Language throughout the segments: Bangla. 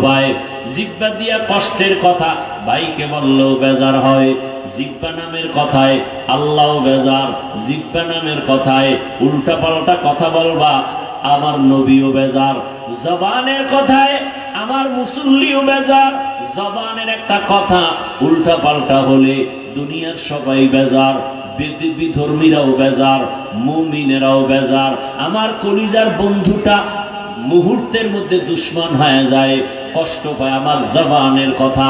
পায়, জিহ্বা দিয়া কষ্টের কথা ভাইকে বললেও বেজার হয়, জিহ্বা নামের কথায় আল্লাহও বেজার, জিহ্বা নামের কথায় উল্টা পাল্টা কথা বলবা আমার নবীও বেজার, জবানের কথায় আমার মুসল্লিও বেজার, জবানের একটা কথা উল্টা পাল্টা হলে দুনিয়ার সবাই বেজার, বিধর্মীরাও বেজার, মুমিনেরাও বেজার। আমার কলিজার বন্ধুটা মুহূর্তের মধ্যে দুশ্মন হয়ে যায়, কষ্ট পায় আমার জবানের কথা।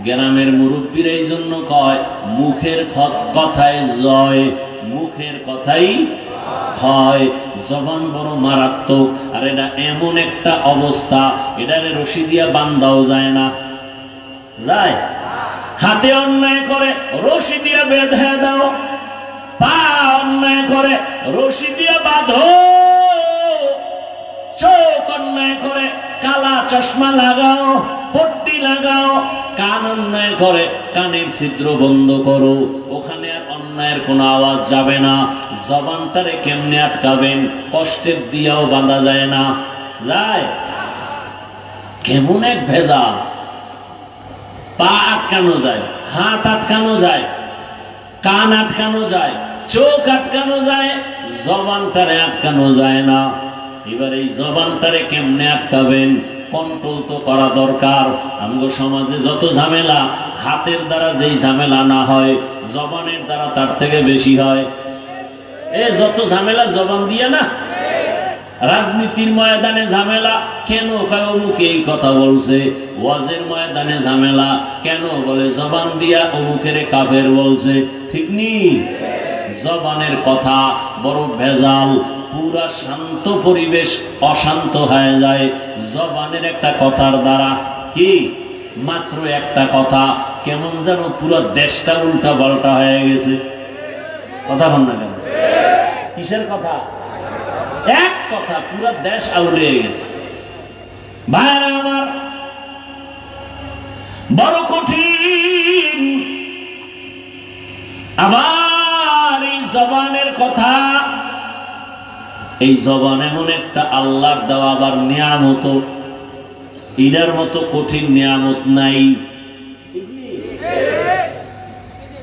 গ্রামের মুরব্বীরা এই জন্য কয় মুখের কথায় জয়, মুখের কথাই হয়। জবান বড় মারাত্মক, আর এটা এমন একটা অবস্থা, এটারে রশি দিয়া বান্ধাও যায় না। যায়? হাতে অন্যায় করে রশি দিয়া বেঁধে দাও, পা অন্যায় করে রশি দিয়া বাঁধো, চোখ অন্যায় করে কালা চশমা লাগাও, পট্টি লাগাও, কান অন্যায় করে কানের ছিদ্র বন্ধ করো, ওখানে আর অন্যায়ের কোনো আওয়াজ যাবে না। জবানটারে কেমনে আটকাবেন? কষ্টের দিয়াও বাঁধা যায় না। যায়? কেমন এক ভেজাল। পা আটকানো যায়, হাত আটকানো যায়, কান আটকানো যায়, চোখ আটকানো যায়, জবানটারে আটকানো যায় না। এবার এই জবানটারে কেমনে আটকাবেন? কন্ট্রোল তো করা দরকার। আমগো সমাজে যত ঝামেলা, হাতের দ্বারা যেই ঝামেলা না হয়, জবানের দ্বারা তার থেকে বেশি হয়। যত ঝামেলা জবান দিয়ে না। রাজনীতির ময়দানে ঝামেলা কেন? অমুকে এই কথা বলছে। ওয়াজের ময়দানে ঝামেলা কেন? বলে জবান দিয়া অমুকের কাফের বলছে। ঠিক নি? জবানের কথা বড় ভেজাল। পুরা শান্ত পরিবেশ অশান্ত হয়ে যায় জবানের একটা কথার দ্বারা। কি? মাত্র একটা কথা কেমন যেন পুরো দেশটা উল্টা পাল্টা হয়ে গেছে। কথা বল না কেন? কিসের কথা? এক কথা পুরো দেশ আউলে গেছে। ভাইরা আমার, বড় কঠিন। আবার এই জবানের কথা, এই জবান এমন একটা আল্লাহর দেওয়া আবার নিয়ামত, এটার মতো কঠিন নিয়ামত নাই।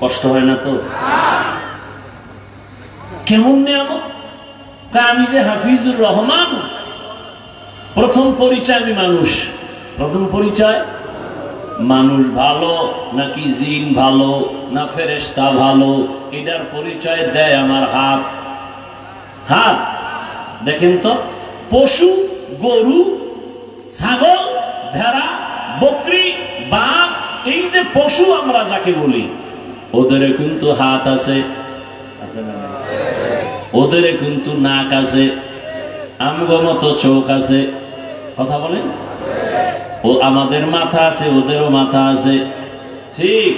কষ্ট হয় না তো? কেমন নিয়ামত? আমি যে হাফিজুর রহমান, প্রথম পরিচয় আমি মানুষ। প্রথম পরিচয় মানুষ ভালো নাকি জিন ভালো না ফেরেশতা ভালো, এটার পরিচয় দেয় আমার হাত। হাত দেখেন তো, পশু, গরু, ছাগল, ভেড়া, বকরি, বাঘ, এই যে পশু আমরা যাকে বলি, ওদের কিন্তু হাত আছে, আছে না? ওদের কিন্তু নাক আছে, আমগো মতো চোখ আছে। কথা বলেন? ও আমাদের মাথা আছে, ওদেরও মাথা আছে। ঠিক?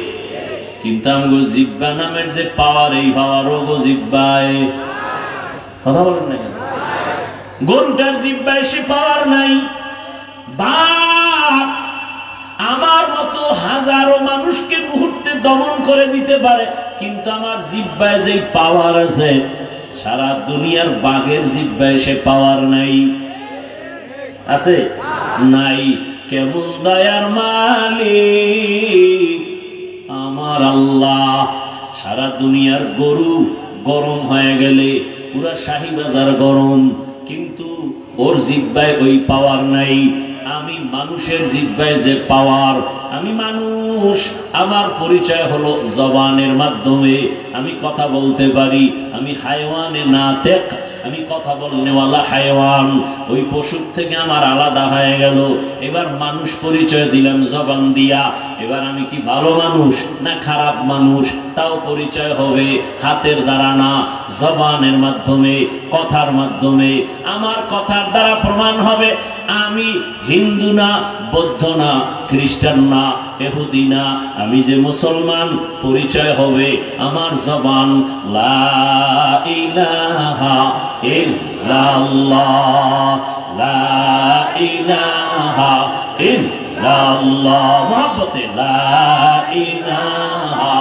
কিন্তু আমগো জিহ্বা নামের যে পাওয়ার, এই পাওয়ারও গো জিহ্বায়। কথা বলেন না? গরুটার জিহ্বায় সে পাওয়ার নাই। বাঘ আমার মতো হাজারো মানুষকে মুহূর্তে দমন করে দিতে পারে, কিন্তু আমার জিহ্বায় যে পাওয়ার আছে, সারা দুনিয়ার বাঘের জিহ্বায় সে পাওয়ার নাই। আছে? নাই। কেমন দয়ার মালিক আমার আল্লাহ! সারা দুনিয়ার গরু গরম হয়ে গেলে পুরা শাহীবাজার গরম, কিন্তু ওর জিহ্বায় ওই পাওয়ার নাই। আমি মানুষের জিহ্বায় যে পাওয়ার, আমি মানুষ, আমার পরিচয় হলো জবানের মাধ্যমে। আমি কথা বলতে পারি, আমি হায়ওয়ানে নাতেক, আমি কথা বলনেওয়ালা হায়ওয়ান। ওই পশুর থেকে আমার আলাদা হয়ে গেল। এবার মানুষ পরিচয় দিলাম জবান দিয়া। এবার আমি কি ভালো মানুষ না খারাপ মানুষ, তাও পরিচয় হবে হাতের দ্বারা না, জবানের মাধ্যমে, কথার মাধ্যমে। আমার কথার দ্বারা প্রমাণ হবে আমি হিন্দু না, বৌদ্ধ না, খ্রিস্টান না, ইহুদি না, আমি যে মুসলমান। পরিচয় হবে আমার জবান। লা ইলাহা ইল্লাল্লাহ, লা ইলাহা ইল্লাল্লাহ। মহব্বতে লা ইলাহা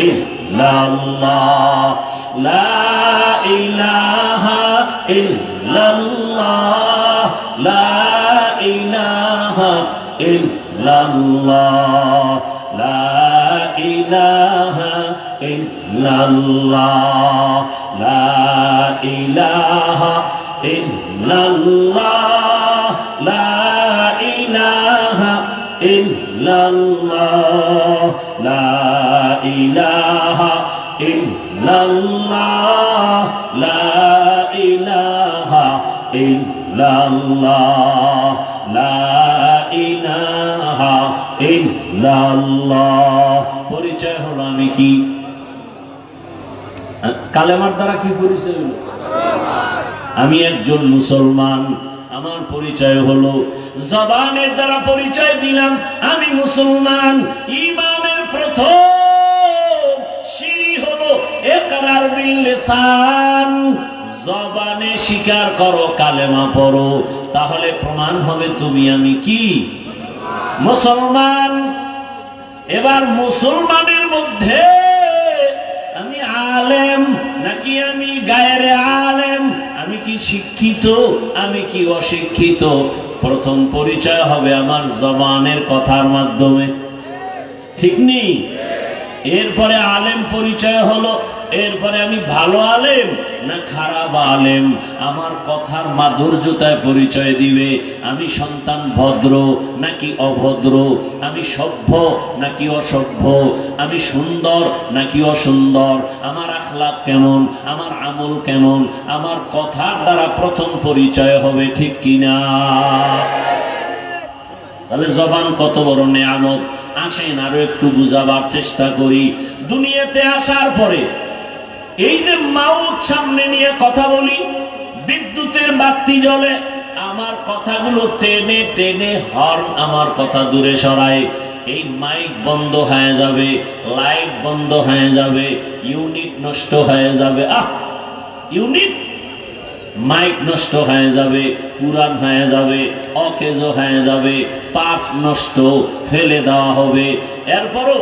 ইল্লাল্লাহ, লা ইলাহা ইল্লাল্লাহ, লা ইলাহা ইল্লাল্লাহ লা ইলাহা ইল্লাল্লাহ লা ইলাহা ইল্লাল্লাহ লা ইলাহা ইল্লাল্লাহ লা ইলাহা ইল্লাল্লাহ লা ইলাহা ইল্লাল্লাহ লা ইলাহা ইল্লাল্লাহ। পরিচয় হলো আমি কি? কালেমার দ্বারা কি পরিচয় হলো? আমি একজন মুসলমান। আমার পরিচয় হলো জবানের দ্বারা পরিচয় দিলাম আমি মুসলমান। ঈমানের প্রথম সিঁড়ি হলো ইকরার বিল লিসান। জবানে স্বীকার করো, কালেমা পড়ো, তাহলে প্রমাণ হবে তুমি আমি কি? মুসলমান। এবার মুসলমানের মধ্যে আমি আলেম নাকি আমি গায়রে আলেম, আমি কি শিক্ষিত আমি কি অশিক্ষিত, প্রথম পরিচয় হবে আমার জবানের কথার মাধ্যমে, ঠিক নেই? এরপরে আলেম পরিচয় হলো, এরপরে আমি ভালো আলেম না খারাপ আলেম, আমার কথার মাধুর্যতায় পরিচয় দিবে আমি সন্তান ভদ্র নাকি অভদ্র, আমি সভ্য নাকি অসভ্য, আমি সুন্দর নাকি অসুন্দর, আমার আখলাক কেমন, আমার আমল কেমন, আমার কথার দ্বারা প্রথম পরিচয় হবে, ঠিক কিনা? তাহলে জবান কত বড় নেয়ামত। আসেন আরো একটু বুঝাবার চেষ্টা করি। দুনিয়াতে আসার পরে এই যে মাউত সামনে নিয়ে কথা বলি, বিদ্যুতের বাতি জ্বলে, আমার কথাগুলো টেনে টেনে হর্ন আমার কথা দূরে সরায়, এই মাইক বন্ধ হয়ে যাবে, লাইট বন্ধ হয়ে যাবে, ইউনিট নষ্ট হয়ে যাবে, ইউনিট মাইক নষ্ট হয়ে যাবে, পুরান হয়ে যাবে, অকেজো হয়ে যাবে, পার্টস নষ্ট, ফেলে দেওয়া হবে। এরপরও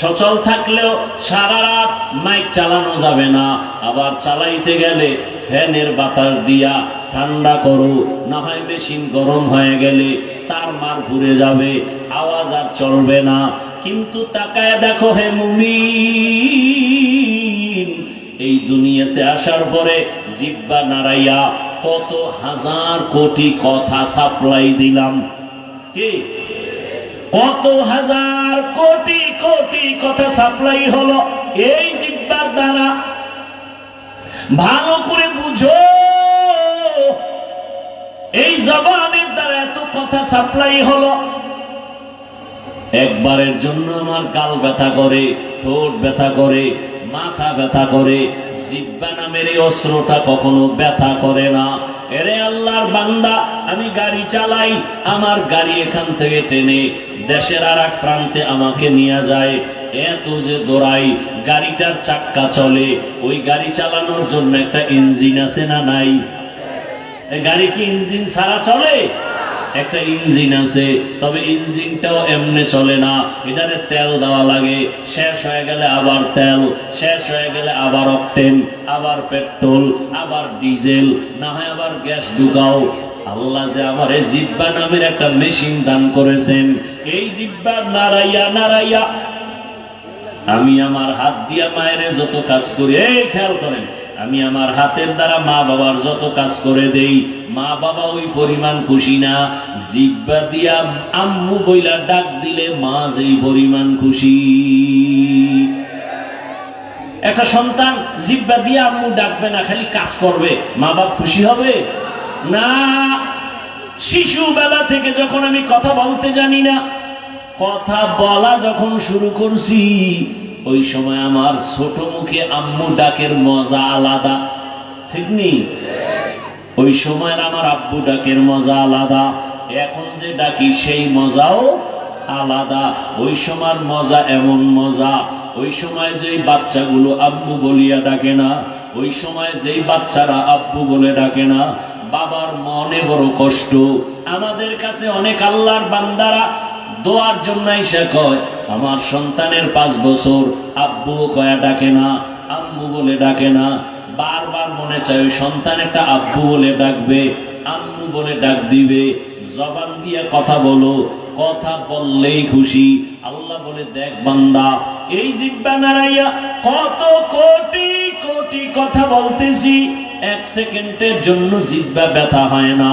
সচল থাকলেও সারা রাত মাইক চালানো যাবে না, আবার চালাইতে গেলে ফ্যানের বাতাস দিয়া ঠান্ডা করো, না হয় মেশিন গরম হয়ে গেলে তার মার ঘুরে যাবে, আওয়াজ আর চলবে না। কিন্তু তাকায় দেখো হে মুমিন, এই দুনিয়াতে আসার পরে জিহ্বা নাড়াইয়া কত হাজার কোটি কথা সাপ্লাই দিলাম, কি কত হাজার কোটি কোটি কথা সাপ্লাই হলো এই জিহ্বার দ্বারা। ভালো করে বুঝো, এই জবানের দ্বারা এত কথা সাপ্লাই হলো। একবারের জন্য আমার গাল ব্যথা করে, ঠোঁট ব্যথা করে, মাথা ব্যথা করে, জিহ্বা নামের এই অস্ত্রটা কখনো ব্যথা করে না। এরে আল্লাহর বান্দা, আমি গাড়ি চালাই, আমার গাড়ি এখান থেকে টেনে দেশের আর এক প্রান্তে আমাকে নিয়ে যায়, এত যে দৌড়াই, গাড়িটার চাক্কা চলে, ওই গাড়ি চালানোর জন্য একটা ইঞ্জিন আছে না নাই? এই গাড়ি কি ইঞ্জিন ছাড়া চলে? একটা ইঞ্জিন আছে, তবে ইঞ্জিনটাও এমনি চলে না, এটারে তেল দেওয়া লাগে, শেষ হয়ে গেলে আবার তেল, শেষ হয়ে গেলে আবার অকটেন, আবার পেট্রোল, আবার ডিজেল, না হয় আবার গ্যাস ঢুকাও। আল্লাহ যে আমার এই জিহ্বা নামের একটা মেশিন দান করেছেন, এই জিহ্বা নাড়াইয়া নাড়াইয়া আমি আমার হাত দিয়া মায়ের যত কাজ করি, এই খেয়াল করেন, আমি আমার হাতের দ্বারা মা বাবার যত কাজ করে দেই, মা বাবা ওই পরিমাণ খুশি না। জিহ্বা দিয়া আম্মু বইলা ডাক দিলে মা যেই পরিমাণ খুশি। একটা সন্তান জিহ্বা দিয়া আম্মু ডাকবে না, খালি কাজ করবে, মা বাপ খুশি হবে না। শিশু বেলা থেকে যখন আমি কথা বলতে জানি না, কথা বলা যখন শুরু করছি, ওই সময় আমার ছোট মুখে আম্মু ডাকের মজা আলাদা, ঠিক নেই? ওই সময়ের আমার আব্বু ডাকের মজা আলাদা, এখন যে ডাকি সেই মজাও আলাদা। ওই সময়ের মজা এমন মজা, ওই সময় যেই বাচ্চাগুলো আব্বু বলিয়া ডাকে না, ওই সময় যেই বাচ্চারা আব্বু বলে ডাকে না, বাবার মনে বড় কষ্ট। আমাদের কাছে অনেক আল্লাহর বান্দারা দোয়ার জন্য এসে কয়, আমার সন্তানের 5 বছর, আব্বু কয়া ডাকে না, আম্মু বলে ডাকে না। বারবার মনে চায় ওই সন্তান একটা আব্বু বলে ডাকবে, আম্মু বলে ডাক দিবে। জবান দিয়ে কথা বলো, কথা বললেই খুশি। আল্লাহ বলে, দেখ বান্দা, এই জিহ্বা নাড়াইয়া কত কোটি কোটি কথা বলতেছি, এক সেকেন্ডের জন্য জিহ্বা ব্যথা হয় না,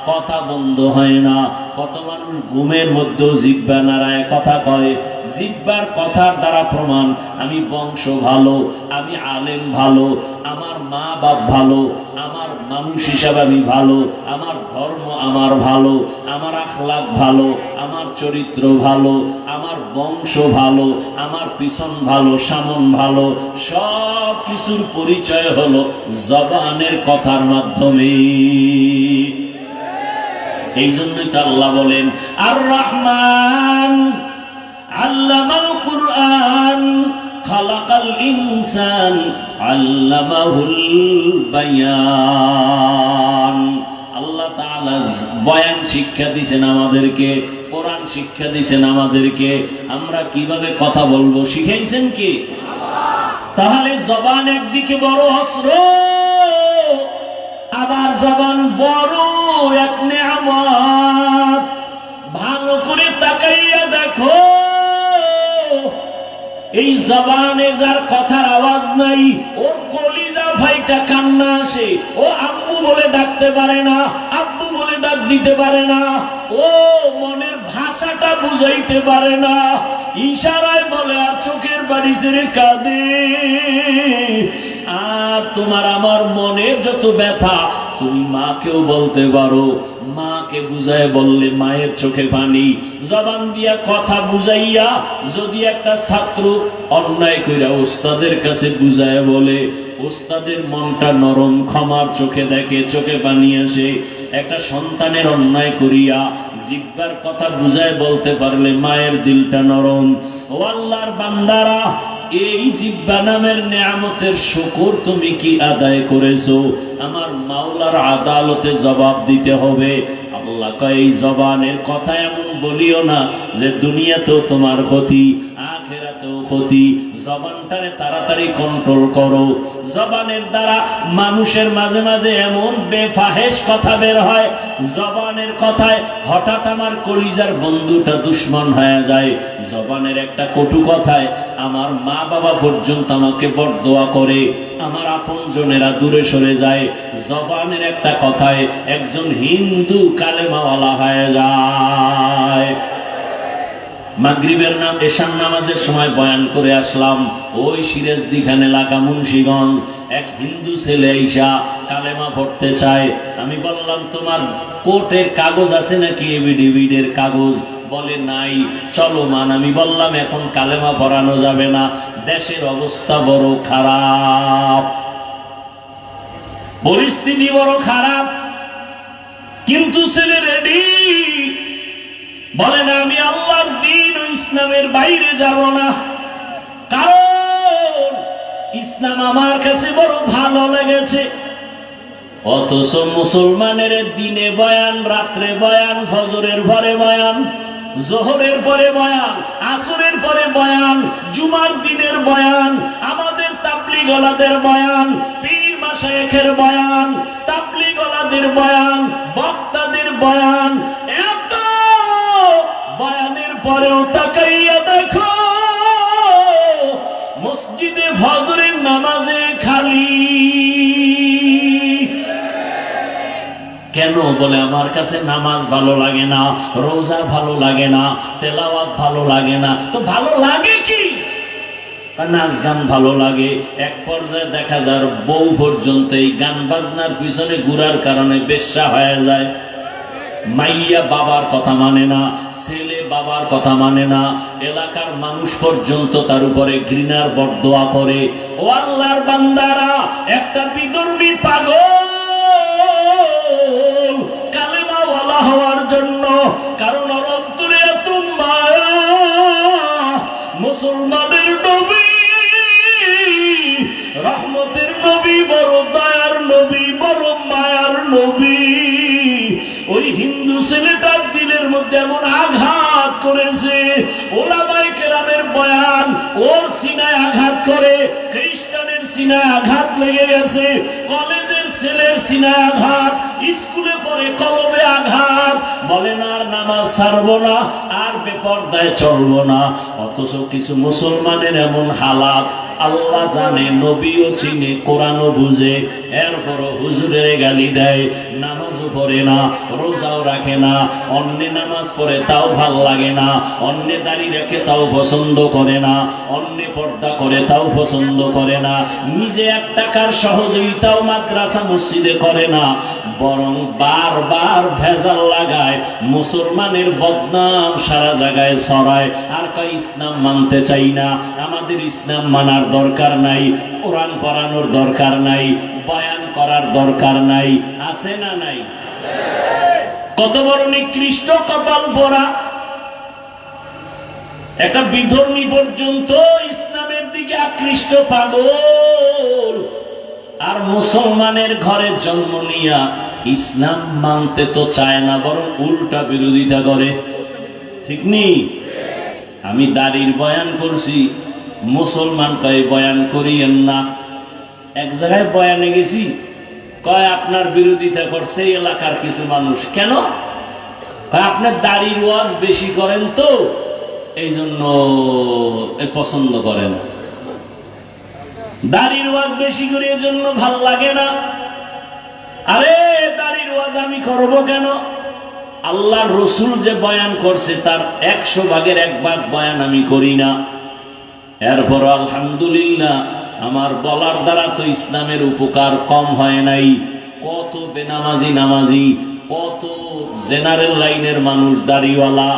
কথা বন্ধ হয় না। কত মানুষ ঘুমের মধ্যেও জিহ্বা নাড়ায় কথা কয়। জিহ্বার কথার দ্বারা প্রমাণ আমি বংশ ভালো, আমি আলেম ভালো, আমার মা বাপ ভালো, আমার মানুষ হিসাবে আমি ভালো, আমার ধর্ম আমার ভালো, আমার আখলাক ভালো, আমার চরিত্র ভালো, আমার বংশ ভালো, আমার পিছন ভালো, সামন ভালো। সব কিছুর পরিচয় হলো জবানের কথার মাধ্যমে। এই জন্যই তো আল্লাহ বলেন, আর রহমান আল্লামাল কুরআন খালাকাল ইনসান আল্লামাহুল বায়ান। আল্লাহ তাআলা বয়ান শিক্ষা দিয়েছেন আমাদেরকে, কোরআন শিক্ষা দিয়েছেন আমাদেরকে। আমরা কিভাবে কথা বলবো শিখাইছেন কি? তাহলে জবান একদিকে বড় অস্ত্র, আবার জবান বড় এক নেয়ামত। ভালো করে তাকাইয়া দেখো, এই জবানে যার কথার আওয়াজ নাই, ওর কলিজা ভাইটা কান্না আসে। ও আম্মু বলে ডাকতে পারে না, আব্বু বলে ডাক দিতে পারে না, ও মনের ভাষাটা বুঝাইতে পারে না, ইশারায় বলে আর চোখের বাড়ি ছেড়ে কাঁদে। আর তোমার আমার মনের যত ব্যথা তুমি মাকেও বলতে পারো, মাকে বুঝায় বললে মায়ের চোখে পানি। জবান দিয়া কথা বুঝাইয়া যদি একটা ছাত্র অন্যায় কইরা ওস্তাদের কাছে বুঝায় বলে, ওস্তাদের মনটা নরম, ক্ষমার চোখে দেখে, চোখে পানি আসে। একটা সন্তানের অন্যায় করিয়া জিহ্বার কথা বুঝায় বলতে পারলে মায়ের দিলটা নরম। ও আল্লাহর বান্দারা, এই জিহ্বা নামের নেয়ামতের শুকর তুমি কি আদায় করেছো? আমার মাওলার আদালতে জবাব দিতে হবে। আল্লাহ কয়, এই জবানের কথা এমন বলিও না যে দুনিয়াতেও তোমার ক্ষতি, আখিরাতেও ক্ষতি। জবানটারে তাড়াতাড়ি কন্ট্রোল করো। জবানের দ্বারা মানুষের মাঝে মাঝে এমন বেফাহেশ কথা বের হয়, জবানের কথায় হঠাৎ আমার কলিজার বন্ধুটা দুশ্মন হয়ে যায়। জবানের একটা কটু কথায় আমার মা বাবা পর্যন্ত আমাকে বরদোয়া করে, আমার আপনজনেরা দূরে সরে যায়। জবানের একটা কথায় একজন হিন্দু কালেমাওয়ালা হয়ে যায়। মাগরিবের নাম এশার নামাজের সময় বয়ান করে আসলাম, ওই সিরাজদিখান এলাকা মুন্সিগঞ্জ, এক হিন্দু ছেলে ঈশা কালেমা পড়তে চায়। আমি বললাম, তোমার কোর্টের কাগজ আছে নাকি, এভিডেভিডের কাগজ? বলে নাই। চলো মান। আমি বললাম, এখন কালেমা পড়ানো যাবে না, দেশের অবস্থা বড় খারাপ, পরিস্থিতি বড় খারাপ। কিন্তু ছেলে রেডি, বলে না আমি আল্লাহর দ্বীন ও ইসলামের বাইরে যাব না, কারণ ইসলাম আমার কাছে বড় ভালো লেগেছে। অথচ মুসলমানের দিনে বয়ান, রাত্রে বয়ান, ফজরের পরে বয়ান, জোহরের পরে বয়ান, আসরের পরে বয়ান, জুমার দিনের বয়ান, আমাদের তাবলীগওয়ালাদের বয়ান, পীর মাশায়েখের বয়ান, তাবলীগওয়ালাদের বয়ান, বক্তাদের বয়ান। এত বয়ানের পরেও তাকাইয়া দেখো মসজিদে ফজরের নামাজে খালি। কেন? বলে আমার কাছে নামাজ ভালো লাগে না, রোজা ভালো লাগে না, তেলাওয়াত ভালো লাগে না। তো ভালো লাগে কি? নাচ গান ভালো লাগে। এক পর্যায়ে দেখা যায় বউ পর্যন্ত এই গান বাজনার পিছনে ঘুরার কারণে বেশ্যা হয়ে যায়। মাইয়া বাবার কথা মানে না, ছেলে বাবার কথা মানে না, এলাকার মানুষ পর্যন্ত তার উপরে ঘৃণার বরদোয়া করে। ও আল্লাহর বান্দারা, একটা বিধর্মী পাগল কালেমাওয়ালা হওয়ার জন্য, কারণ ওর অন্তরে এত মায়া। মুসলমানের নবী, রহমতের নবী, বড় দয়ার নবী, বড় মায়ার নবী, ওই হিন্দু ছেলেটার দিলের মধ্যে এমন আঘাত করেছে। ওলামায়ে কেরামের বয়ান ওর সিনায় আঘাত করে, খ্রিস্টানের সিনায় আঘাত লেগে গেছে, কলেজের ছেলের সিনায় আঘাত, স্কুলে পড়ে কলবে আঘাত, বলেন আর নামাজ ছাড়বো না, আর বেপরদায় চলবো না। অথচ কিছু মুসলমানের এমন হালাত, আল্লাহ জানে, নবীও চিনে, কোরআনও বুঝে, এরপরও হুজুরের গালি দেয়, নামাজও পড়ে না, রোজাও রাখে না, অন্যে নামাজ পড়ে তাও ভাল লাগে না, অন্যে দাড়ি রেখে তাও পছন্দ করে না, অন্যে পর্দা করে তাও পছন্দ করে না, নিজে এক টাকার সহযোগিতাও মাদ্রাসা মসজিদে করে না, বরং বারবার ভেজাল লাগায়, মুসলমানের বদনাম সারা জায়গায় ছড়ায়, আর কয় ইসলাম মানতে চাই না, আমাদের ইসলাম মানার দরকার নাই, কোরআন পড়ানোর দরকার নাই, বয়ান করার দরকার নাই। আছে না নাই? কত বড় নিকৃষ্ট কপাল পোড়া! একটা বিধর্মী পর্যন্ত ইসলামের দিকে আকৃষ্ট পাগল, আর মুসলমানের ঘরে জন্ম নিয়া ইসলাম মানতে তো চায় না, বরং উল্টা বিরোধিতা করে। ঠিক নেই? আমি দাড়ির বয়ান করছি, মুসলমান কয় বয়ান করিয়েন না। এক জায়গায় বয়ানে গেছি, কয় আপনার বিরোধিতা করছে এই এলাকার কিছু মানুষ। কেন? আপনার দাড়ির ওয়াজ বেশি করেন তো, এই জন্য পছন্দ করেন। দাড়ির ওয়াজ বেশি করে এই জন্য ভাল লাগে না। আরে দাড়ির ওয়াজ আমি করবো কেন? আল্লাহর রসুল যে বয়ান করছে তার 100 ভাগের 1 ভাগ বয়ান আমি করি না। এরপর আলহামদুলিল্লাহ আমার বলার দ্বারা তো ইসলামের উপকার কম হয় নাই। কত বেনামাজি নামাজি, কত জেনারেল লাইনের মানুষ, দাড়িওয়ালা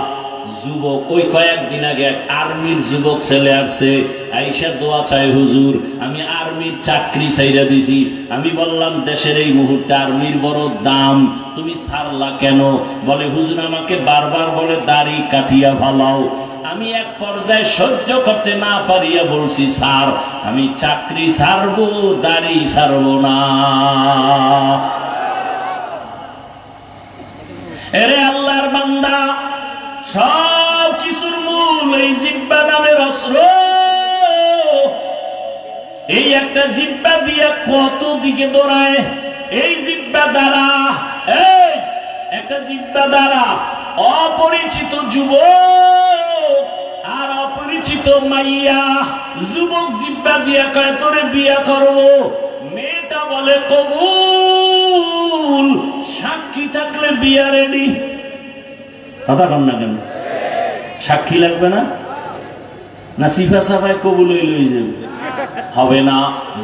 যুবক। ওই কয়েকদিন আগে এক আর্মির যুবক ছেলে আসছে, আইসা দোয়া চাই, হুজুর আমি আর্মির চাকরি চাইরা দিছি। আমি বললাম দেশের এই মুহূর্তে আর্মির বড় দাম, তুমি ছাড়লা কেন? বলে হুজুর আমাকে বারবার বলে দাড়ি কাটিয়া ফালাও। আমি এক পর্যায়ে সহ্য করতে না পারিয়া বলছি, স্যার আমি চাকরি ছাড়বো, দাড়ি ছাড়বো না। এরে আল্লাহর বান্দা, সব কিছুর মূল এই জিহ্বা নামের অস্ত্র। এই একটা জিহ্বা দিয়া কত দিকে দৌড়ায়। এই জিহ্বা দ্বারা, এই একটা জিহ্বা দ্বারা অপরিচিত যুবক আর অপরিচিত মাইয়া, যুবক জিহ্বা দিয়া কয় তোরে বিয়া করবো, মেয়েটা বলে কবুল, সাক্ষী থাকলে বিয়া রেডি। কথা কন না কেন? সাক্ষী লাগবে না? না সিফা সাফায় কবুল হয়ে যাবে? হবে না।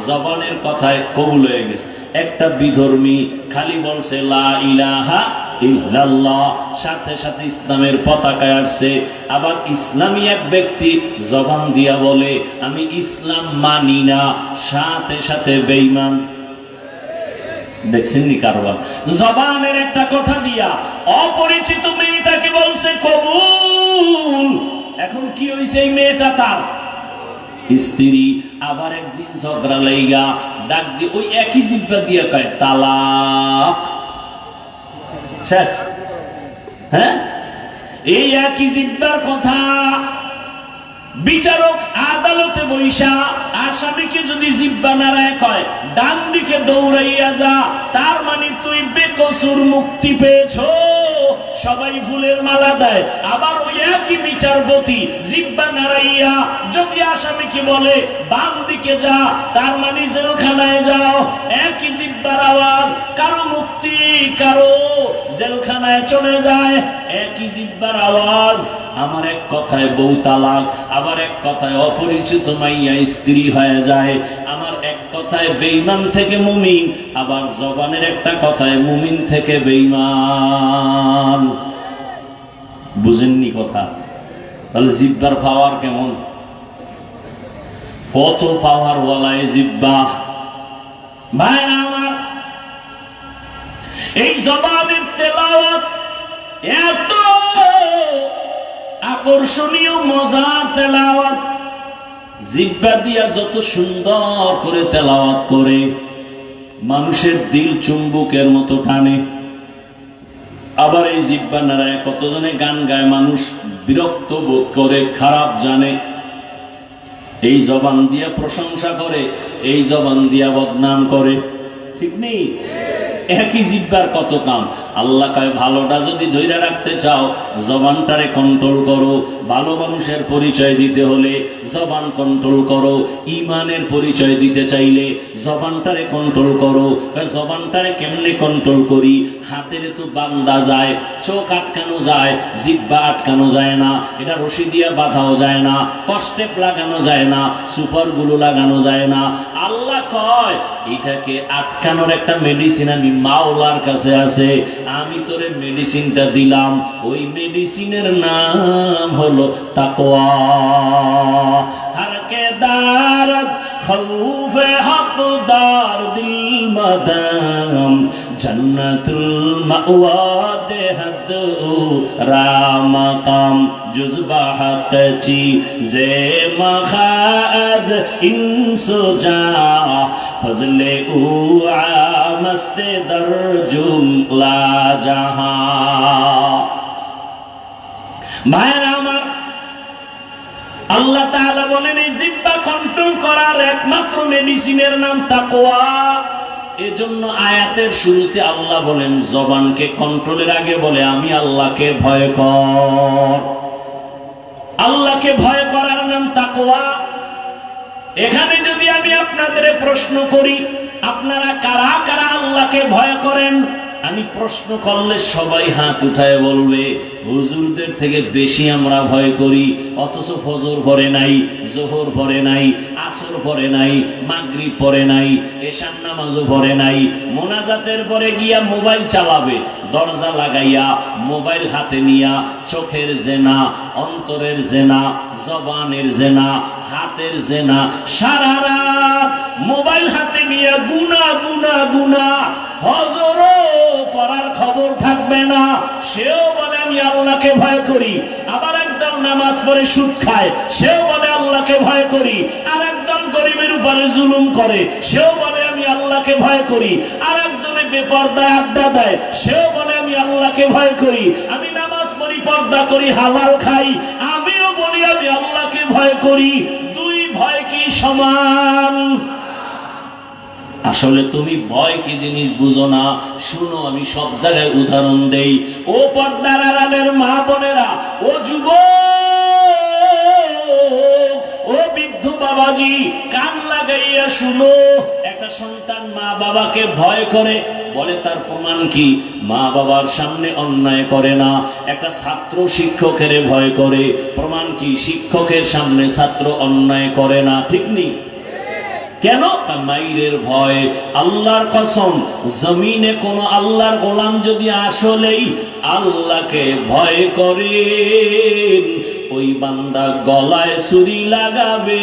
জবানের কথায় কবুল হয়ে গেছে। একটা বিধর্মী খালি বলছে লা ইলাহা ইল্লাল্লাহ, সাথে সাথে ইসলামের পতাকায় আসছে। আবার ইসলামী এক ব্যক্তি জবান দিয়া বলে আমি ইসলাম মানি না, সাথে সাথে বেঈমান। দেখছেন নি কারবার? জবানের একটা কথা দিয়া অপরিচিত মেয়েটাকে বলছে কবুল। এখন কি হয়েছে? এই মেয়েটা তার স্ত্রী। আবার একদিন ঝগড়া লাইগা ডাক দিয়ে ওই একই জিহ্বা দিয়ে কয় তালাক, শেষ। হ্যাঁ, এই একই জিহ্বার কথা বিচারক আদালতে বৈশা আসামিকে যদি জিহ্বা নাড়ায় কয় ডান দিকে দৌড়াইয়া যা, তার মানে তুই বেকসুর মুক্তি পেয়েছো। সবাই ফুলের মালা দেয়। আবার ওই একই বিচারপতি জিহ্বা নাড়াইয়া যদি আসামিকে বলে বাম দিকে যা, তার মানে জেলখানায় যাও। একই জিহ্বার আওয়াজ, কারো মুক্তি, কারো জেলখানায় চলে যায়। একই জিহ্বার আওয়াজ। আমার এক কথায় বউ তালাক, আবার এক কথায় অপরিচিত মাইয়া স্ত্রী হয়ে যায়। আমার এক কথায় বেঈমান থেকে মুমিন, আবার জবানের একটা কথায় মুমিন থেকে বেঈমান। বুঝেননি কথা? তাহলে জিহ্বার পাওয়ার কেমন? কত পাওয়ার ওয়ালা এই জিহ্বা। ভাইরা আমার, এই জবানের তেলাওয়াত এত আকর্ষণীয়, মজার তেলাওয়াত। জিহ্বা দিয়া যত সুন্দর করে তেলাওয়াত করে, মানুষের দিল চুম্বকের মতো টানে। আবার এই জিহ্বা নাড়ায় কতজনে গান গায়, মানুষ বিরক্ত বোধ করে, খারাপ জানে। এই জবান দিয়া প্রশংসা করে, এই জবান দিয়া বদনাম করে। ঠিক নেই? একই জিহ্বার কত কাম। আল্লাহ কয় ভালোটা যদি ধইরা রাখতে চাও জবানটারে কন্ট্রোল করো। ভালো মানুষের পরিচয় দিতে হলে জবান কন্ট্রোল করো। ঈমানের পরিচয় দিতে চাইলে জবানটারে কন্ট্রোল করো। জবানটারে কেমনে কন্ট্রোল করি? হাতের তো বান্দা যায়, চোখ আটকানো যায়, জিহ্বা আটকানো যায় না, এটা রশি দিয়া বাঁধাও যায় না, কষ্টেপ লাগানো যায় না, সুপার গুলো লাগানো যায় না। আল্লাহ কয় এটাকে আটকানোর একটা মেডিসিন আমি মাওলার কাছে আছে, আমি তোরে মেডিসিনটা দিলাম। ওই মেডিসিনের নাম হলো তাকওয়া। হরকে দারত খৌফে হকদার দিল মদাম জন্নতুল মাওয়া দেহদ রামকাম জুজবা হকচি জে মখাজ ইনসুজা ফজলে উ আমস্তে দরজুম লা জাহা। ভাইরা আমার, আল্লাহ তাআলা বলেন এই জিহ্বা কন্ট্রোল করার একমাত্র মেডিসিনের নাম তাকওয়া। এজন্য আয়াতের শুরুতে আল্লাহ বলেন জবানকে কন্ট্রোলের আগে বলে আমি আল্লাহকে ভয় কর। আল্লাহকে ভয় করার নাম তাকওয়া। এখানে যদি আমি আপনাদের প্রশ্ন করি আপনারা কারা কারা আল্লাহকে ভয় করেন, আমি প্রশ্ন করলে সবাই হাত উঠায় বলবে হুজুরদের থেকে বেশি আমরা ভয় করি। অথচ ফজর পড়ে নাই, জোহর পড়ে নাই, আসর পড়ে নাই, মাগরিব পড়ে নাই, এশার নামাজও পড়ে নাই। মোনাজাতের পরে গিয়া মোবাইল চালাবে, দরজা লাগাইয়া মোবাইল হাতে নিয়া চোখের জেনা, অন্তরের জেনা, জবানের জেনা, হাতের জেনা, সারা রাত মোবাইল হাতে নিয়ে গুনা গুনা গুনা, ফজরও পড়ার খবর থাকবে না। সেও বলে আমি আল্লাহকে ভয় করি। আবার একদল নামাজ পড়ে সুদ খায়, সেও বলে আল্লাহকে ভয় করি। আর একদল গরিবের উপরে জুলুম করে, সেও বলে আমি আল্লাহকে ভয় করি। আর একজনে বেপরদায় আড্ডা দেয়, সেও বলে আমি আল্লাহকে ভয় করি। আমি নামাজ পড়ি, পর্দা করি, হালাল খাই, আমিও বলি আমি আল্লাহকে ভয় করি। দুই ভয় কি সমান? আসলে তুমি ভয় কি জিনিস বুঝো না। শুনো, আমি সব জায়গায় উদাহরণ দেই। ও পর্দার আড়ালের মা বোনেরা, ও যুবক, ও বৃদ্ধ বাবাজি, কান লাগাইয়া শুনো। একটা সন্তান মা বাবাকে ভয় করে, বলে তার প্রমাণ কি? মা বাবার সামনে অন্যায় করে না। একটা ছাত্র শিক্ষকের ভয় করে, প্রমাণ কি? শিক্ষকের সামনে ছাত্র অন্যায় করে না। ঠিক নেই? কেন? মাইরের ভয়। আল্লাহর কসম, জমিনে কোন আল্লাহর গোলাম যদি আসলেই আল্লাহকে ভয় করে, ওই বান্দা গলায় ছুরি লাগাবে,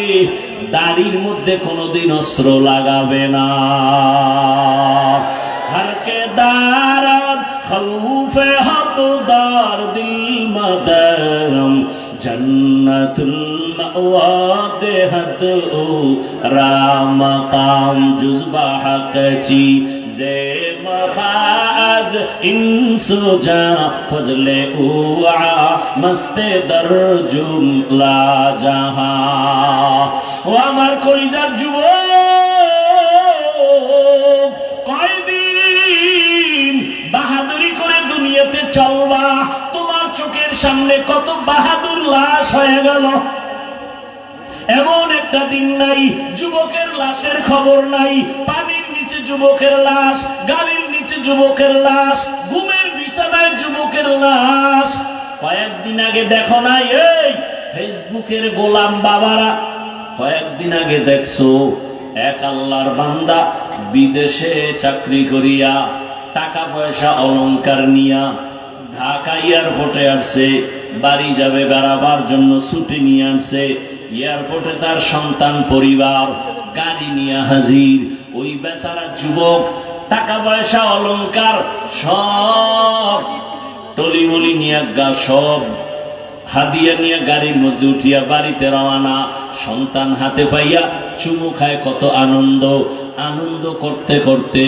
দাড়ির মধ্যে কোনোদিন অস্ত্র লাগাবে না। হরকে দারাত খৌফে হকদার দিল মদাম জন্নতুল মাওয়া দেহদ রামকাম জুজবা হকচি জে মখাজ ইনসুজা ফজলে উআ মস্তে দরজুম লা জাহা। ও আমার কলিজার যুবক, কয়দিন বাহাদুরি করে দুনিয়াতে চলবা? তোমার চোখের সামনে কত বাহাদুর লাশ হয়ে গেল। এমন একটা দিন নাই যুবকের লাশের খবর নাই। পানির নিচে যুবকের লাশ, গাড়ির নিচে যুবকের লাশ, ঘুমের বিছানায় যুবকের লাশ। কয়েকদিন আগে দেখো নাই এই ফেসবুকের গোলাম বাবারা? কয়েকদিন আগে দেখছো এক আল্লাহর বান্দা বিদেশে চাকরি করিয়া টাকা পয়সা অলংকার নিয়া ঢাকা এয়ারপোর্টে আসছে, বাড়ি যাবে বেড়াবার জন্য ছুটি নিয়ে আসছে। এয়ারপোর্টে তার সন্তান পরিবার গাড়ি নিয়ে হাজির। ওই বেচারা যুবক টাকা পয়সা অলংকার সব টলিমলি নিয়ে সব হাদিয়া নিয়ে গাড়ির মধ্যে উঠিয়া বাড়িতে রওনা। সন্তান হাতে পাইয়া চুমু খায়, কত আনন্দ। আনন্দ করতে করতে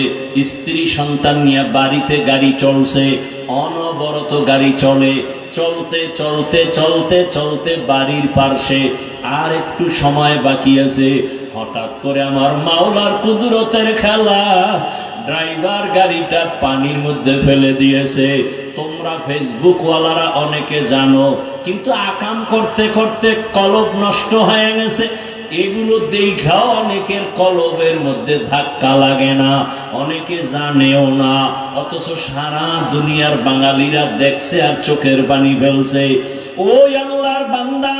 স্ত্রী সন্তান নিয়ে বাড়িতে গাড়ি চলছে, অনবরত গাড়ি চলে। চলতে চলতে চলতে চলতে বাড়ির পার্শ্বে আর একটু সময় বাকি আছে। হঠাৎ করে আমার মাওলার কুদরতের খেলা, ড্রাইভার গাড়িটা পানির মধ্যে ফেলে দিয়েছে। তোমরা ফেসবুক ওয়ালারা অনেকে জানো, কিন্তু আকাম করতে করতে কলব নষ্ট হয়ে গেছে। এগুলো দেখাও অনেকের কলবের মধ্যে ধাক্কা লাগে না, অনেকে জানেও না, অথচ সারা দুনিয়ার বাঙালিরা দেখছে আর চোখের পানি ফেলছে। ওই আল্লাহর বান্দা,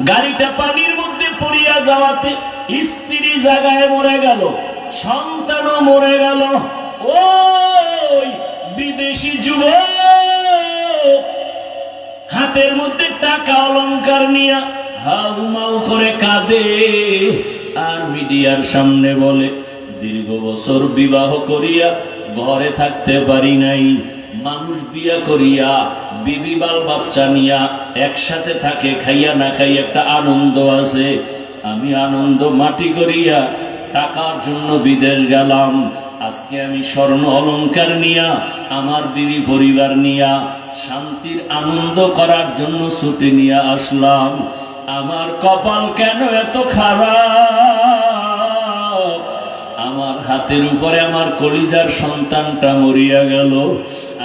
গাড়িটা পানির মধ্যে পড়িয়া যাওয়াতে স্ত্রী জায়গায় মরে গেল, সন্তানও মরে গেল। ওই বিদেশি যুবক হাতের মধ্যে টাকা অলংকার নিয়া হাউমাউ করে কাঁদে আর মিডিয়ার সামনে বলে, দীর্ঘ বছর বিবাহ করিয়া ঘরে থাকতে পারি নাই, মানুষ বিয়া করিয়া বিবি বাল বাচ্চা নিয়া একসাথে থাকে, খাইয়া না খাই একটা আনন্দ আছে, আমি আনন্দ মাটি করিয়া টাকার জন্য বিদেশ গেলাম। আজকে আমি স্বর্ণ অলংকার নিয়া আমার বিবি পরিবার নিয়া শান্তির আনন্দ করার জন্য ছুটি নিয়ে আসলাম। আমার কপাল কেন এত খারাপ? আমার হাতের উপরে আমার কলিজার সন্তানটা মরিয়া গেল,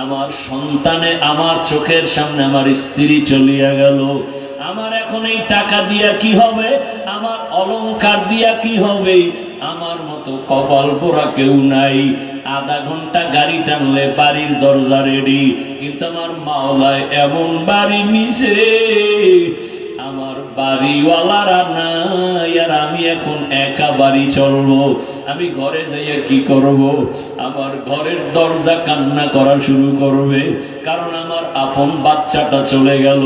আমার সন্তানে আমার চোখের সামনে আমার স্ত্রী চলিয়া গেল। আমার এখন এই টাকা দিয়া কি হবে? আমার অলংকার দিয়া কি হবে? আমার মতো কপাল পোড়া কেউ নাই। আধা ঘন্টা গাড়ি টানলে বাড়ির দরজা রেডি, কিন্তু আমার মাওলায় এমন বাড়ি নিছে, আমার বাড়িওয়ালারা নাই, আর আমি এখন একা বাড়ি চলবো। আমি ঘরে যাইয়া কি করব? আমার ঘরের দরজা কান্না করা শুরু করবে, কারণ আমার আপন বাচ্চাটা চলে গেল,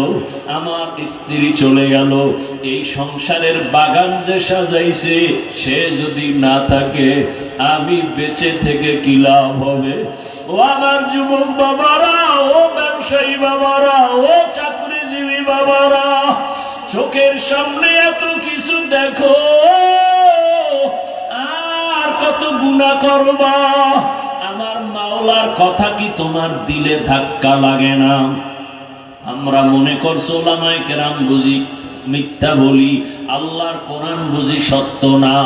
আমার স্ত্রী চলে গেল। এই সংসারের বাগান যে সাজাইছে সে যদি না থাকে, আমি বেঁচে থেকে কি লাভ হবে? ও আমার যুবক বাবারা, ও ব্যবসায়ী বাবারা, ও চাকরিজীবী বাবারা, চোখের সামনে এত কিছু দেখো, আর কত গুনাহ করবা? আমার মাওলার কথা কি তোমার দিলে ধাক্কা লাগে না? আমরা মনে করছি ওলামায়ে কেরাম বুঝি মিথ্যা বলি, আল্লাহর কোরআন বুঝি সত্য না।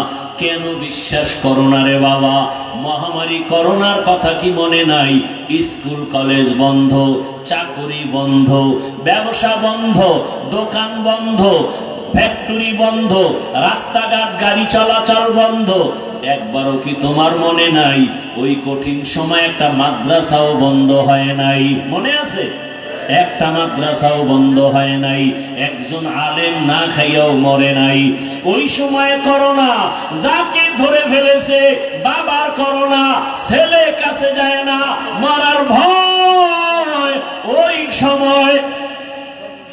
কেন বিশ্বাস করো না রে বাবা? মহামারী করোনার কথা কি মনে নাই? স্কুল কলেজ বন্ধ, চাকরি বন্ধ, ব্যবসা বন্ধ, দোকান বন্ধ, ফ্যাক্টরি বন্ধ, রাস্তাঘাট গাড়ি চলাচল বন্ধ। একবারও কি তোমার মনে নাই ওই কঠিন সময় একটা মাদ্রাসাও বন্ধ হয় নাই? মনে আছে? একটা মাদ্রাসাও বন্ধ হয় নাই, একজন আলেম না খাইয়াও মরে নাই। ওই সময় করোনা যাকে ধরে ফেলেছে, বাবার করোনা, ছেলে কাছে যায় না, মরার ভয়। ওই সময়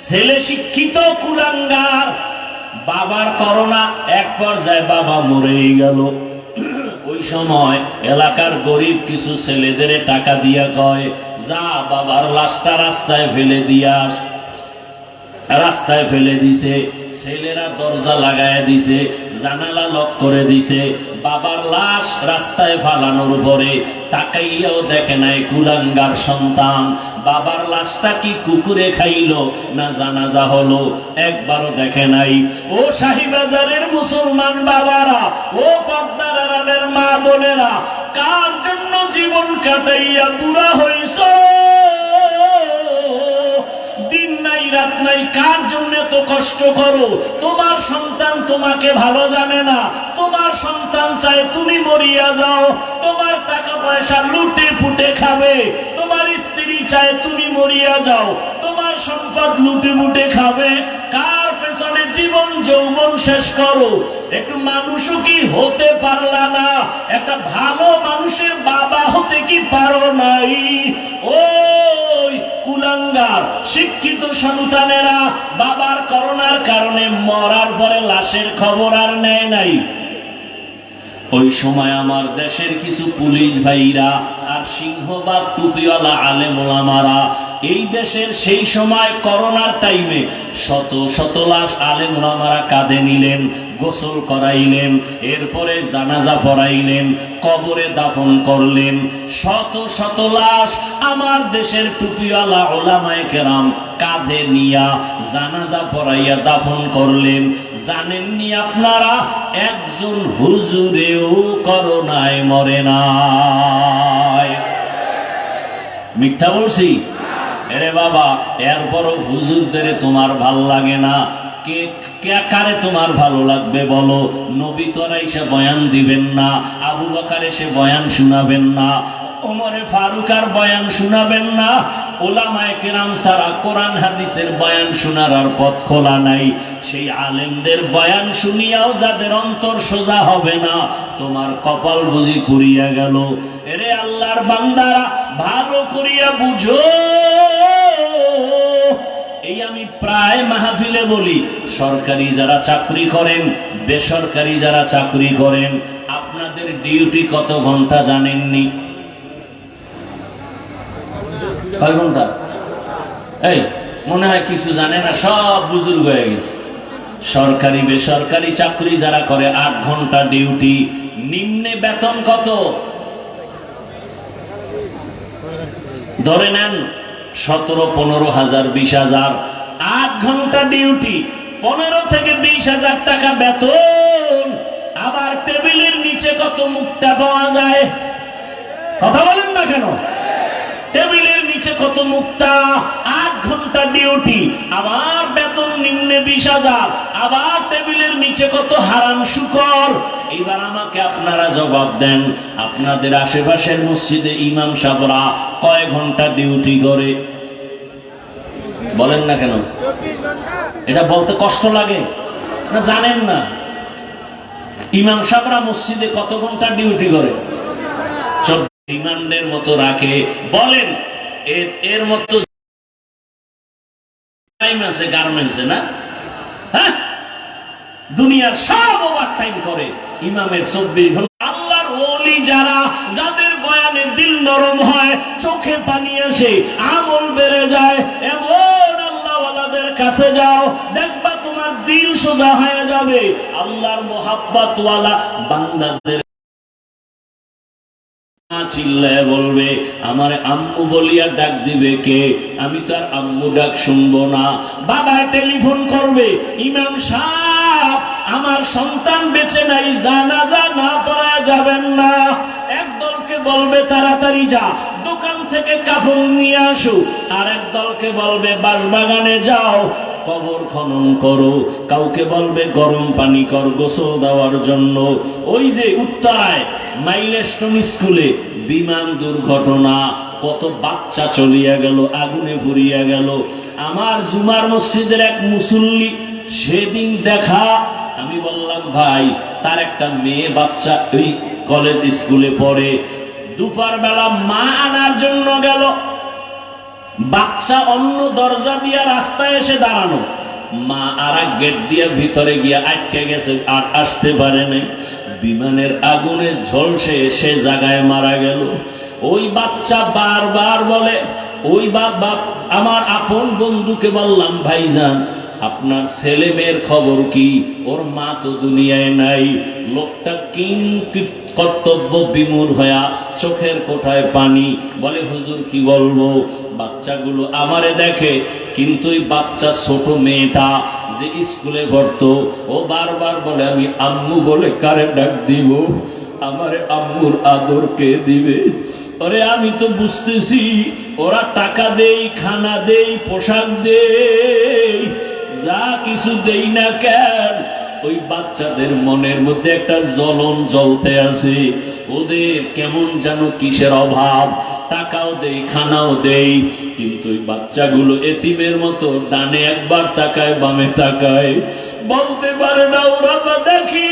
ছেলে শিক্ষিত কুলাঙ্গার, বাবার করোনা, এক পর্যায়ে বাবা মরেই গেল। ওই সময় এলাকার গরিব কিছু ছেলেদের টাকা দিয়া কয়, যা বাবার লাশটা রাস্তায় ফেলে দিয়াস। রাস্তায় ফেলে দিছে, ছেলেরা দরজা লাগায় দিছে, জানালা লক করে দিছে। বাবার লাশ রাস্তায় ফালানোর পরে তাকাইয়াও দেখে নাই কুলাঙ্গার সন্তান। বাবার লাশটা কি কুকুরে খাইলো না জানাজা হলো, একবারও দেখে নাই। ও শাহীবাজারের মুসলমান বাবারা, ও পর্দার আড়ালের মা বোনেরা, কার জন্য জীবন কাটাইয়া বুড়া হইছ? দিন নাই রাত নাই, কার জন্য তো কষ্ট করো? তোমার সন্তান তোমাকে ভালো জানে না, তোমার সন্তান চায় তুমি মরিয়া যাও, তোমার টাকা পয়সা লুটে পুটে খাবে, তোমার স্ত্রী চায় তুমি মরিয়া যাও, তোমার সম্পদ লুটে পুটে খাবে। কার পেছনে জীবন যৌবন শেষ করো? একটু মানুষও কি হতে পারলা না? একটা ভালো মানুষের বাবা হতে কি পারো নাই? ওই কুলাঙ্গার শিক্ষিত সন্তানেরা বাবার করোনার কারণে মরার পরে লাশের খবর আর নেয় নাই। ওই সময় আমার দেশের কিছু পুলিশ ভাইরা আর সিংহবাগ টুপিওয়ালা আলেম ওলামারা এই দেশের সেই সময় করোনার টাইমে শত শত লাশ আলেম ওলামারা কাঁধে নিলেন, গোসল করাইলেন, এরপরে জানাজা পড়াইলেন, কবরে দাফন করলেন। শত শত লাশ আমার দেশের টুপিওয়ালা উলামায়ে কেরাম কাঁধে নিয়া জানাজা পড়াইয়া দাফন করলেন। জানেননি আপনারা একজন হুজুরেও করোনায় মরে নাই? মিথ্যা বলছি? এরে বাবা, এরপরও হুজুরদের তোমার ভাল লাগে না? কারে তোমার ভালো লাগবে বলো? নবী তোরা এসে বয়ান দিবেন না, আবু বকর এসে বয়ান শোনাবেন না, ওমরে ফারুক আর বয়ান শোনাবেন না, উলামায়ে কেরাম ছাড়া কোরআন হাদিসের বয়ান শোনার আর পথ খোলা নাই। সেই আলেমদের বয়ান শুনিয়াও যাদের অন্তর সোজা হবে না, তোমার কপাল বুঝি পুড়িয়া গেল। এরে আল্লাহর বান্দারা, ভালো করিয়া বুঝো। এই আমি প্রায় মাহফিলে বলি, সরকারি যারা চাকরি করেন, বেসরকারি যারা চাকরি করেন, আপনাদের ডিউটি কত ঘন্টা জানেননি? কয় ঘন্টা? এই মনে হয় কিছু জানে না, সব বুজুর্গ হয়ে গেছে। সরকারি বেসরকারি চাকরি যারা করে 8 ঘন্টা ডিউটি। নিম্নে বেতন কত? ধরে নেন 17-15,000, 20,000। 8 ঘন্টা ডিউটি, 15 থেকে 20,000 টাকা বেতন। আবার টেবিলের নিচে কত মুক্তা পাওয়া যায়? কথা বলেন না কেন? টেবিলের নিচে কত মুক্তা? 8 ঘন্টা ডিউটি, আবার বেতন নিম্নে 20,000, আবার টেবিলের নিচে কত হারাম শুকর। এবার আমাকে আপনারা জবাব দেন, আপনাদের আশেপাশের মসজিদে ইমাম সাহেবরা কয় ঘন্টা ডিউটি করে? বলেন না কেন? এটা বলতে কষ্ট লাগে না? জানেন না ইমাম সাহেবরা মসজিদে কত ঘন্টা ডিউটি করে? রিমান্ডের মতো রাখে। বলেন এর মতো টাইম আছে গার্মেন্টসে না? হ্যাঁ, দুনিয়ার সব ওভার টাইম করে। ইমামের 24 ঘন্টা। আল্লাহর ওলি যারা, যাদের বয়ানে দিল নরম হয়, চোখে পানি আসে, আমল বেড়ে যায়, এমন আল্লাহওয়ালাদের কাছে যাও, দেখবা তোমার দিল সোজা হয়ে যাবে। আল্লাহর মোহাব্বত ওয়ালা বান্দাদের চিল্লায় বলবে, আমার আম্মু বলিয়া ডাক দিবে কে? আমি তো আর আম্মু ডাক শুনবো না। বাবা টেলিফোন করবে, ইমাম সাহেব আমার সন্তান বেঁচে নাই, জানাজা না পড়া যাবেন না। একদলকে বলবে তাড়াতাড়ি যা দোকান থেকে কাপড় নিয়ে আসো, আর একদলকে বলবে বাঁশবাগানে যাও কবর খনন করো, কাউকে বলবে গরম পানি কর গোসল দেওয়ার জন্য। ওই যে উত্তরায় মাইলস্টোন স্কুলে বিমান দুর্ঘটনা, কত বাচ্চা চলিয়া গেল, আগুনে পুড়িয়া গেল। আমার জুমার মসজিদের এক মুসল্লি সেদিন দেখা, আমি বললাম ভাই, তার একটা মেয়ে বাচ্চা ওই কলেজ স্কুলে পড়ে, দুপুর বেলা মা আনার জন্য গেল, বাচ্চা অন্য দরজা দিয়া রাস্তায় এসে দাঁড়ানো, মা আর এক গেট দিয়ে ভিতরে গিয়া আটকে গেছে, আর আসতে পারে নাই। বিমানের আগুনে ঝলসে সে জায়গায় মারা গেল। ওই বাচ্চা বারবার বলে, ওই বাবা আমার আপন বন্ধুকে বললাম, ভাইজান আপনার ছেলে মেয়ের খবর কি? ওর মা তো দুনিয়ায় নাই। লোকটা কিংকিত কর্তব্য বিমূঢ় হইয়া চোখের কোঠায় পানি, বলে হুজুর কি বলবো? বাচ্চাগুলো আমারে দেখে, কিন্তু ওই বাচ্চা ছোট মেয়েটা যে স্কুলে পড়তো, ও বারবার বলে আমি আম্মু বলে কারে ডাক দিব? আমারে আম্মুর আদর কে দিবে? আরে আমি তো বুঝতেছি ওরা টাকা দেই, খানা দেই, পোশাক দেই, যা কিছু দেই না কেন, ওই বাচ্চাদের মনের মধ্যে একটা জ্বলন জ্বলতে আছে। ওদের কেমন যেন কিসের অভাব, টাকাও দেই, খানাও দেই, কিন্তু ওই বাচ্চাগুলো এতিমের মতো ডানে একবার তাকায়, বামে তাকায়, বলতে পারে না ওরা বা দেখি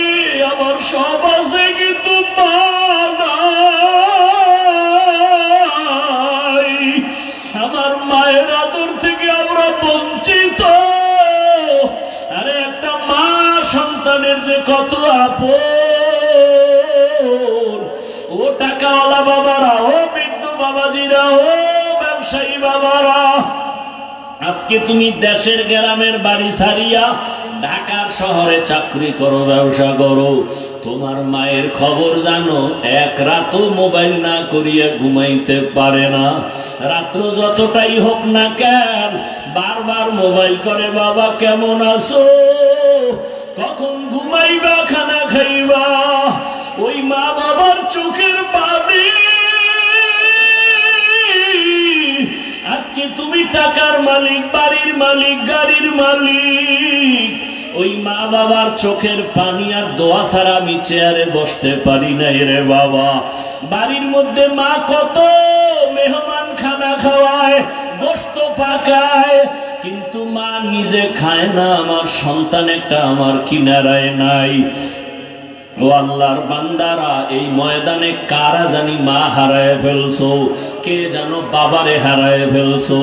আমার সব আছে কিন্তু মা নাই। আমার মায়ের আদর থেকে আমরা বঞ্চিত। আরে একটা মা সন্তানের যে কত আপন। ও টাকাওয়ালা বাবারা, ও বৃদ্ধ বাবাজিরা, ও ব্যবসায়ী বাবারা, আজকে তুমি দেশের গ্রামের বাড়ি ছাড়িয়া ঢাকার শহরে চাকরি করো, ব্যবসা করো, তোমার মায়ের খবর জানো, এক রাতও মোবাইল না করিয়া ঘুমাইতে পারে না। রাত্র যতটাই হোক না কেন বারবার মোবাইল করে, বাবা কেমন আছো, কখন ঘুমাইবা, খানা খাইবা। ওই মা বাবার চোখের পানি, আজকে তুমি টাকার মালিক, বাড়ির মালিক, গাড়ির মালিক, ওই মা বাবার চোখের পানি আর দোয়া ছাড়া আমি চেয়ারে বসতে পারি না রে বাবা। বাড়ির মধ্যে মা কত মেহমান খানা খাওয়ায়, গোশত পাকায়, কিন্তু মা নিজে খায় না। আমার সন্তান একটা আমার কিনারায় নাই। ও আল্লাহর বান্দারা, এই ময়দানে কারা জানি মা হারায় ফেলছো, কে জানো বাবারে হারায় ফেলছো।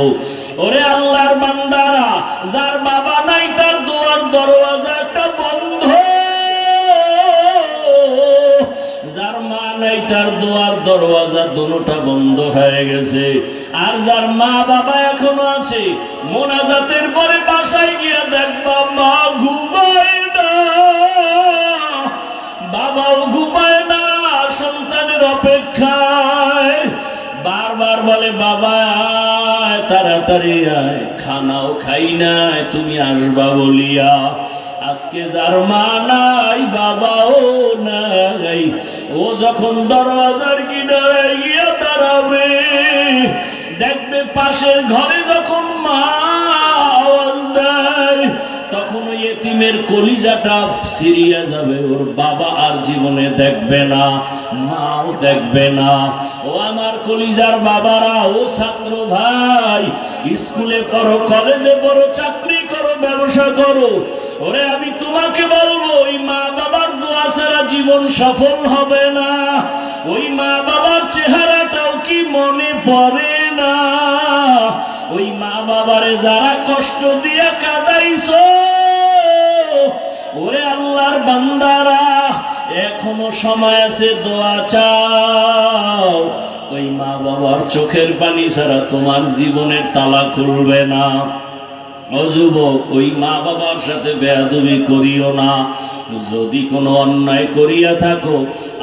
ওরে আল্লাহর বান্দারা, যার বাবা নাই তার দোয়ার দরওয়াজা একটা বন্ধ, যার মা নাই তার দোয়ার দরওয়াজা দুটোটা বন্ধ হয়ে গেছে। আর যার মা বাবা এখনো আছে, মোনাজাতের পরে বাসায় গিয়া দেখবা মা ঘুমায় না, বাবাও ঘুমায় না, সন্তানের অপেক্ষায় বারবার বলে বাবা আয়, তাড়াতাড়ি আয়, খানাও খাই নাই তুমি আসবা বলিয়া। আজকে যার মা নাই, বাবাও নাই, ও যখন দরওয়াজার কিনারে গিয়া দাঁড়াবে, দেখবে পাশের ঘরে যখন মা আওয়াজ দেয়, তখন ওই এতিমের কলিজাটা ছিঁড়িয়া যাবে। ওর বাবা আর জীবনে দেখবে না, মাও দেখবে না। ও আমার কলিজার বাবারা, ও ছাত্র ভাই, স্কুলে পড়ো, কলেজে পড়ো, চাকরি করো, ব্যবসা করো, ওরে আমি তোমাকে বলবো, ওই মা বাবার দোয়া ছাড়া জীবন সফল হবে না। ওই মা বাবার চেহারাটাও কি মনে পড়ে না? ওই মা বাবারে যারা কষ্ট দিয়ে কাঁদাইছো, ওরে আল্লাহর বান্দারা, এখনো সময় আছে, দোয়া চাও। ওই মা বাবার চোখের পানি ছাড়া তোমার জীবনের তালা খুলবে না। ও যুবক, ওই মা বাবার সাথে বেয়াদবি করিও না। যদি কোনো অন্যায় করিয়া থাকো,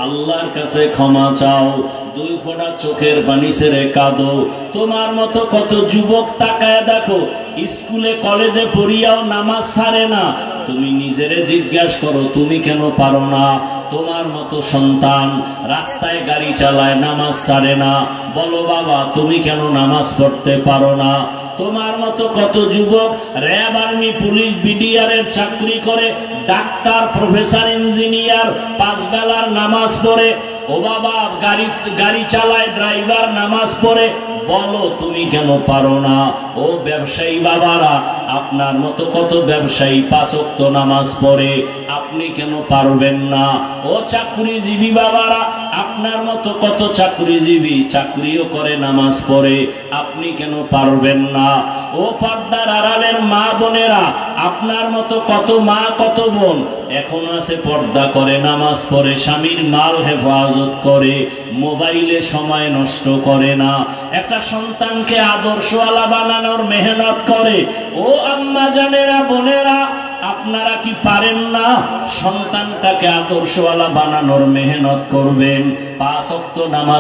আল্লাহর কাছে ক্ষমা চাও, দুই ফোঁটা চোখের পানি ছেড়ে কাঁদো। তোমার মতো কত যুবক তাকায় দেখো, স্কুলে কলেজে পড়িয়াও নামাজ ছাড়ে না। তুমি নিজেরে জিজ্ঞাসা করো, তুমি কেন পারো না? তোমার মতো সন্তান রাস্তায় গাড়ি চালায়, নামাজ ছাড়ে না, বলো বাবা তুমি কেন নামাজ পড়তে পারো না? তোমার মতো কত যুবক র্যাব, আর্মি, পুলিশ, বিডিআর এর চাকরি করে, ডাক্তার, প্রফেসর, ইঞ্জিনিয়ার, পাঁচ বেলার নামাজ পড়ে, ও বাবা গাড়ি চালায়, ড্রাইভার, নামাজ পড়ে, বলো তুমি কেন পারো না? ও ব্যবসায়ী বাবারা, আপনার মতো কত ব্যবসায়ী পাঁচ ওয়াক্ত নামাজ পড়ে, আপনি কেন পারবেন না? ও চাকরিজীবী বাবারা, আপনার মতো কত চাকরিজীবী চাকরিও করে, নামাজ পড়ে, আপনি কেন পারবেন না? ও পর্দার আড়ালের মা বোনেরা, আপনার মতো কত মা কত বোন এখনো আছে, পর্দা করে, নামাজ পড়ে, স্বামীর মাল হেফাজত করে, মোবাইলে সময় নষ্ট করে না, একটা সন্তানকে আদর্শওয়ালা বানানোর মেহনত করে। ও আম্মা জানেরা, বোনেরা, আপনারা কি পারেন না সন্তানটাকে আদর্শওয়ালা বানানোর মেহনত করবেন? পাঁচ ওয়াক্ত নামাজ